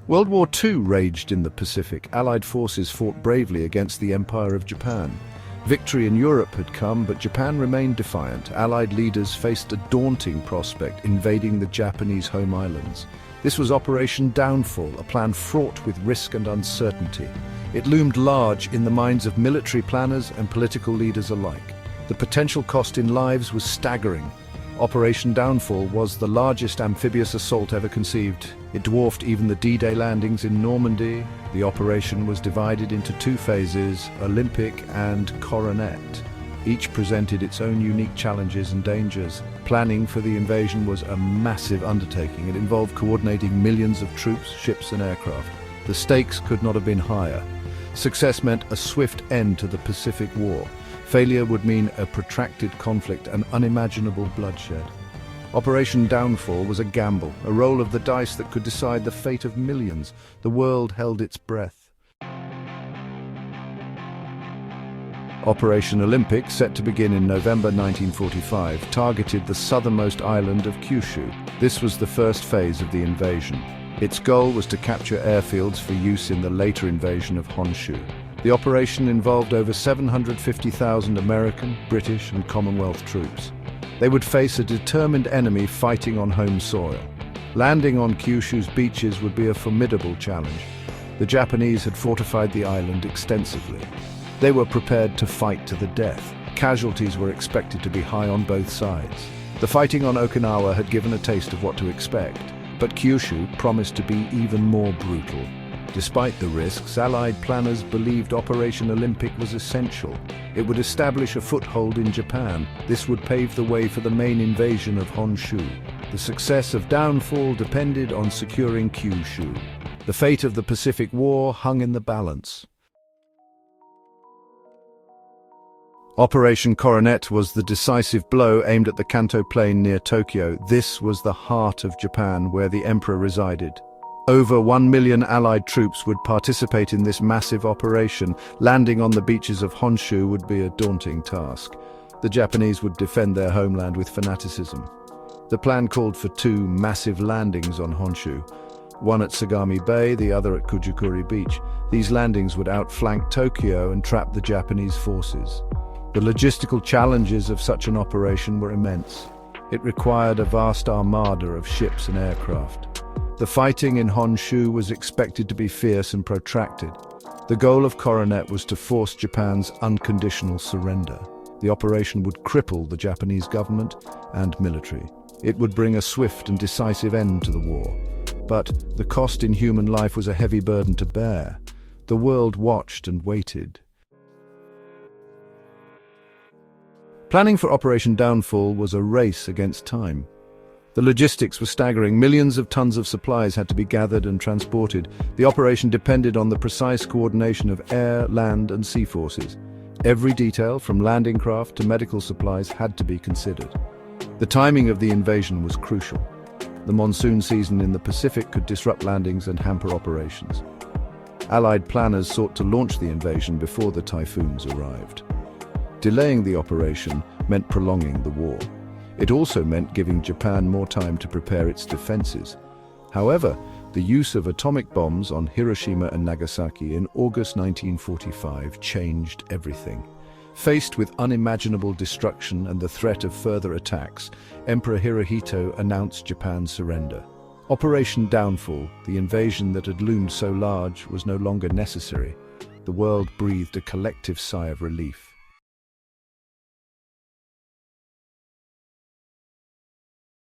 World War II raged in the Pacific. Allied forces fought bravely against the Empire of Japan. Victory in Europe had come, but Japan remained defiant. Allied leaders faced a daunting prospect: invading the Japanese home islands. This was Operation Downfall, a plan fraught with risk and uncertainty. It loomed large in the minds of military planners and political leaders alike. The potential cost in lives was staggering. Operation Downfall was the largest amphibious assault ever conceived. It dwarfed even the D-Day landings in Normandy. The operation was divided into two phases, Olympic and Coronet. Each presented its own unique challenges and dangers. Planning for the invasion was a massive undertaking. It involved coordinating millions of troops, ships and aircraft. The stakes could not have been higher. Success meant a swift end to the Pacific War. Failure would mean a protracted conflict and unimaginable bloodshed. Operation Downfall was a gamble, a roll of the dice that could decide the fate of millions. The world held its breath. Operation Olympic, set to begin in November 1945, targeted the southernmost island of Kyushu. This was the first phase of the invasion. Its goal was to capture airfields for use in the later invasion of Honshu. The operation involved over 750,000 American, British and Commonwealth troops. They would face a determined enemy fighting on home soil. Landing on Kyushu's beaches would be a formidable challenge. The Japanese had fortified the island extensively. They were prepared to fight to the death. Casualties were expected to be high on both sides. The fighting on Okinawa had given a taste of what to expect, but Kyushu promised to be even more brutal. Despite the risks, Allied planners believed Operation Olympic was essential. It would establish a foothold in Japan. This would pave the way for the main invasion of Honshu. The success of Downfall depended on securing Kyushu. The fate of the Pacific War hung in the balance. Operation Coronet was the decisive blow aimed at the Kanto Plain near Tokyo. This was the heart of Japan, where the emperor resided. Over 1 million Allied troops would participate in this massive operation. Landing on the beaches of Honshu would be a daunting task. The Japanese would defend their homeland with fanaticism. The plan called for two massive landings on Honshu, one at Sagami Bay, the other at Kujukuri Beach. These landings would outflank Tokyo and trap the Japanese forces. The logistical challenges of such an operation were immense. It required a vast armada of ships and aircraft. The fighting in Honshu was expected to be fierce and protracted. The goal of Coronet was to force Japan's unconditional surrender. The operation would cripple the Japanese government and military. It would bring a swift and decisive end to the war. But the cost in human life was a heavy burden to bear. The world watched and waited. Planning for Operation Downfall was a race against time. The logistics were staggering. Millions of tons of supplies had to be gathered and transported. The operation depended on the precise coordination of air, land, and sea forces. Every detail, from landing craft to medical supplies, had to be considered. The timing of the invasion was crucial. The monsoon season in the Pacific could disrupt landings and hamper operations. Allied planners sought to launch the invasion before the typhoons arrived. Delaying the operation meant prolonging the war. It also meant giving Japan more time to prepare its defenses. However, the use of atomic bombs on Hiroshima and Nagasaki in August 1945 changed everything. Faced with unimaginable destruction and the threat of further attacks, Emperor Hirohito announced Japan's surrender. Operation Downfall, the invasion that had loomed so large, was no longer necessary. The world breathed a collective sigh of relief.